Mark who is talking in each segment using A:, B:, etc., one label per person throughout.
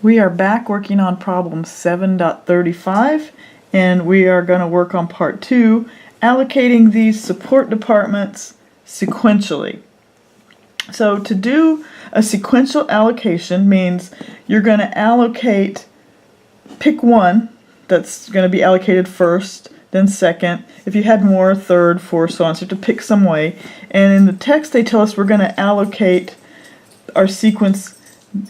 A: We are back working on problem 7.35, and we are going to work on part 2, allocating these support departments sequentially. So to do a sequential allocation means you're going to allocate, pick one that's going to be allocated first, then second. If you had more, third, fourth, so on. So you have to pick some way. And in the text they tell us we're going to allocate our sequence,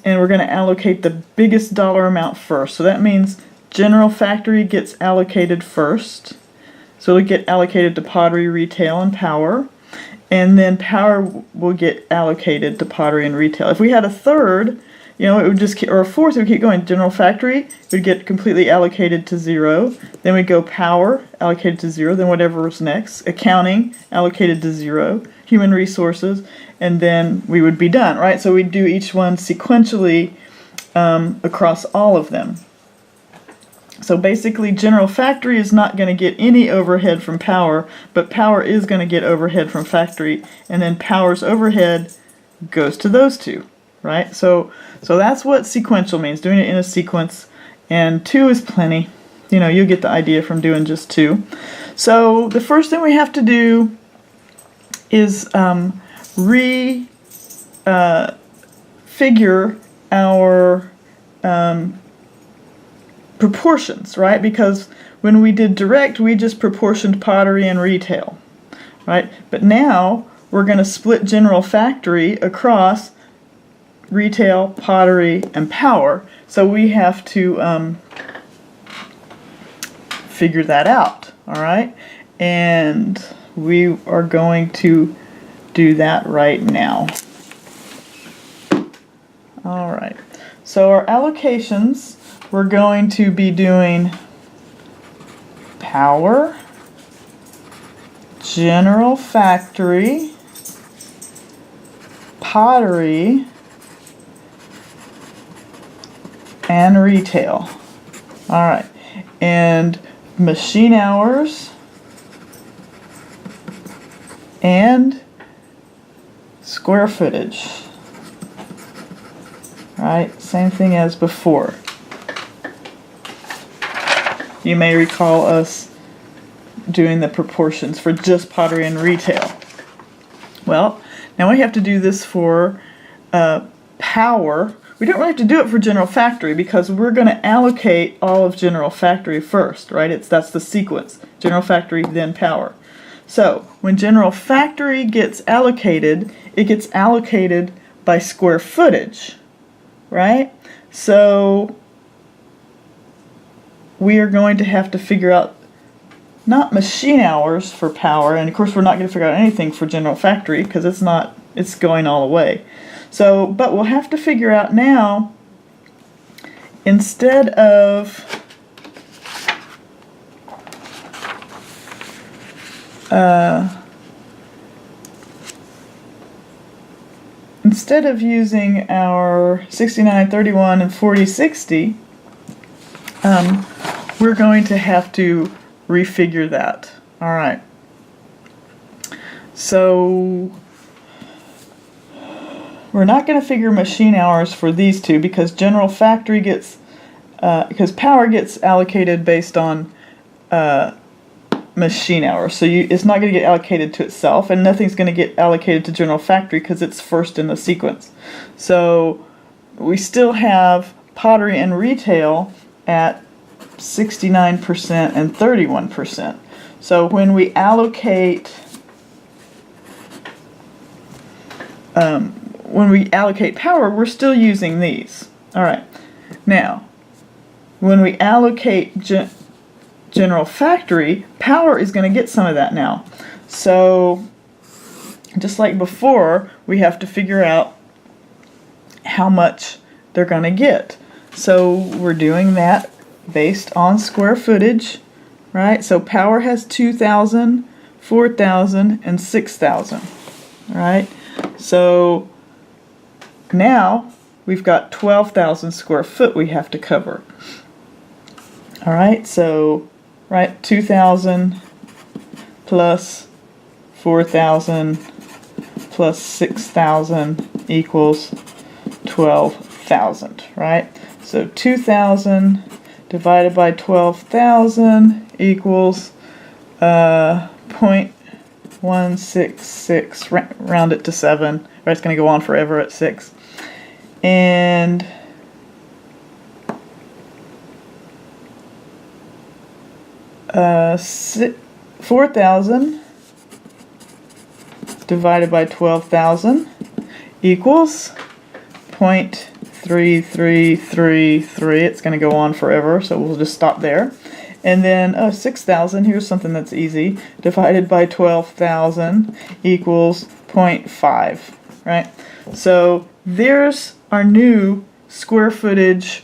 A: and we're going to allocate the biggest dollar amount first. So that means general factory gets allocated first. So it'll get allocated to pottery, retail, and power. And then power will get allocated to pottery and retail. If we had a third, it would just, or a fourth, it would keep going. General factory would get completely allocated to 0. Then we go power, allocated to 0. Then whatever was next. Accounting, allocated to 0. Human resources, and then we would be done, right? So we'd do each one sequentially across all of them. So basically, general factory is not going to get any overhead from power, but power is going to get overhead from factory, and then power's overhead goes to those two, right? So that's what sequential means, doing it in a sequence, and 2 is plenty. You'll get the idea from doing just 2. So the first thing we have to do is figure our proportions, right? Because when we did direct, we just proportioned pottery and retail, right? But now we're going to split general factory across retail, pottery, and power. So we have to figure that out, all right? And we are going to do that right now. All right, so our allocations, we're going to be doing power, general factory, pottery, and retail. All right, and machine hours and square footage. Right, same thing as before. You may recall us doing the proportions for just pottery and retail. Well, now we have to do this for power. We don't really have to do it for general factory because we're going to allocate all of general factory first, right? That's the sequence. General factory, then power. So when general factory gets allocated, it gets allocated by square footage, right? So we are going to have to figure out not machine hours for power, and of course we're not going to figure out anything for general factory because it's going all away. So, but we'll have to figure out now, instead of using our 69, 31, and 40/60, we're going to have to refigure that. All right. So we're not going to figure machine hours for these two because general factory gets, because power gets allocated based on machine hours. So it's not going to get allocated to itself, and nothing's going to get allocated to general factory because it's first in the sequence. So we still have pottery and retail at 69% and 31%. So when we allocate power, we're still using these. All right. Now, when we allocate general factory, power is going to get some of that now. So just like before, we have to figure out how much they're going to get. So we're doing that based on square footage, right? So power has 2,000, 4,000, and 6,000, right? So now we've got 12,000 square foot we have to cover. All right, so, right, 2,000 plus 4,000 plus 6,000 equals 12,000. 12,000, right? So 2,000 divided by 12,000 equals 0.166, round it to 7, right? It's going to go on forever at 6. And 4,000 divided by 12,000 equals 0.3333. It's going to go on forever, so we'll just stop there. And then 6,000, here's something that's easy, divided by 12,000 equals 0.5, right? So there's our new square footage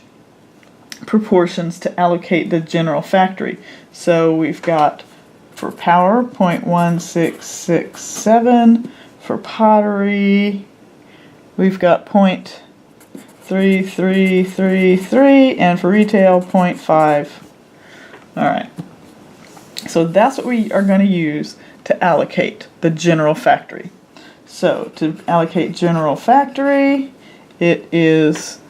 A: proportions to allocate the general factory. So we've got for power 0.1667, for pottery we've got 0.3333, and for retail 0.5. Alright, so that's what we are going to use to allocate the general factory. So to allocate general factory, it is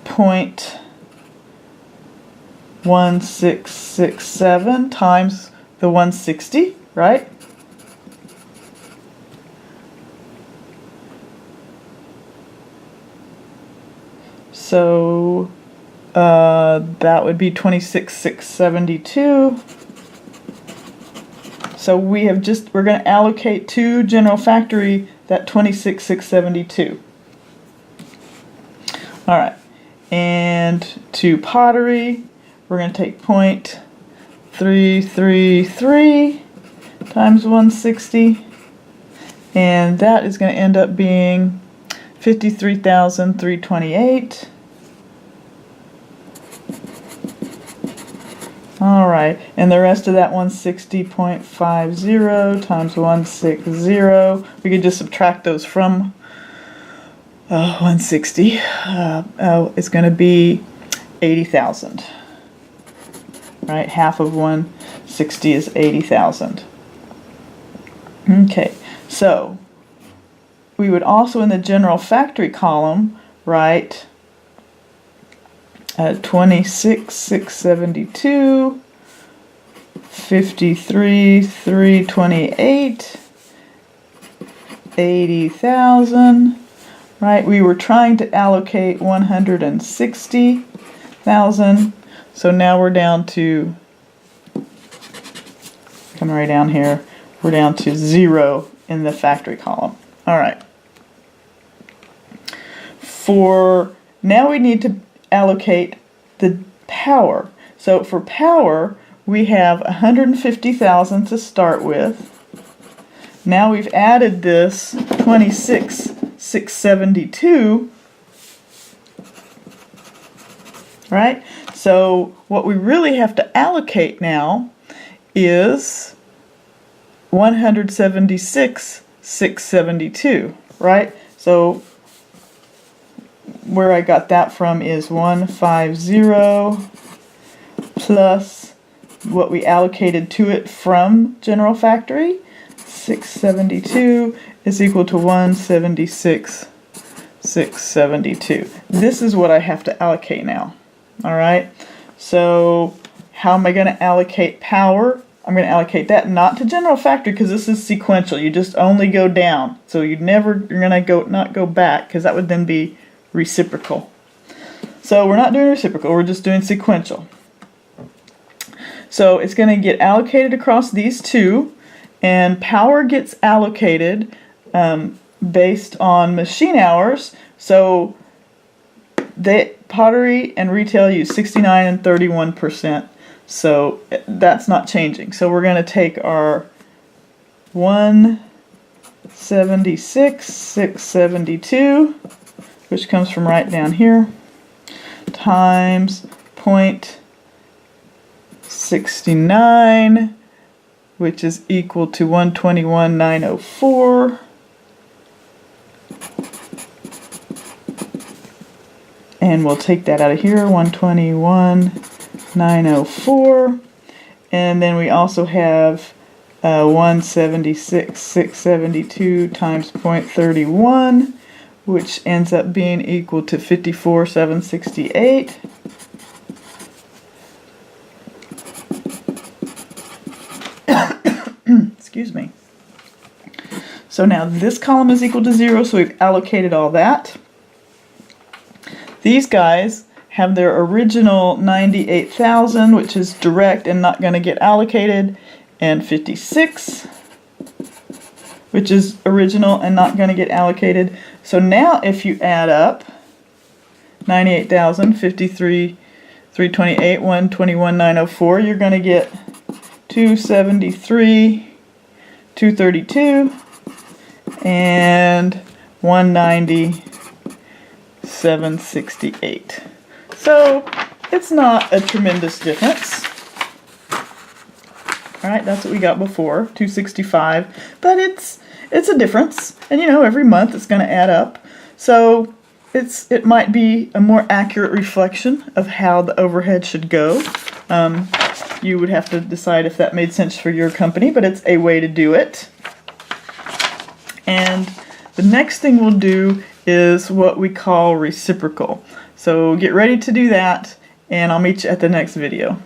A: 0.1667 times the 160, right? So that would be 26,672. So we're going to allocate to general factory that 26,672. All right, and to pottery, we're going to take 0.333 times 160, and that is going to end up being 53,328. All right, and the rest of that 160.50 times 160, we could just subtract those from 160. It's going to be 80,000. Right, half of 160 is 80,000. Okay, so we would also in the general factory column write 26,672, 53,328, 80,000. Right, we were trying to allocate 160,000, so now we're down to, coming right down here, we're down to 0 in the factory column. All right. Now we need to allocate the power. So for power, we have 150,000 to start with. Now we've added this 26,672, right? So what we really have to allocate now is 176,672, right? So where I got that from is 150 plus what we allocated to it from general factory. 672 is equal to 176,672. This is what I have to allocate now. All right. So how am I going to allocate power? I'm going to allocate that not to general factory because this is sequential. You just only go down. So you're going to not go back because that would then be reciprocal. So we're not doing reciprocal. We're just doing sequential. So it's going to get allocated across these two, and power gets allocated based on machine hours. So the pottery and retail use 69 and 31%. So that's not changing. So we're going to take our 176,672, which comes from right down here, times 0.69, which is equal to 121,904. And we'll take that out of here, 121,904. And then we also have 176,672 times 0.31, which ends up being equal to 54,768. Excuse me. So now this column is equal to 0, so we've allocated all that. These guys have their original 98,000, which is direct and not going to get allocated, and 56, which is original and not going to get allocated. So now if you add up 98,000, 53, 328, 121, 904, you're going to get 273, 232, and 190, 768. So it's not a tremendous difference. Alright, that's what we got before, 265, but it's a difference, and you know, every month it's going to add up. So it might be a more accurate reflection of how the overhead should go. You would have to decide if that made sense for your company, but it's a way to do it. And the next thing we'll do is what we call reciprocal. So get ready to do that, and I'll meet you at the next video.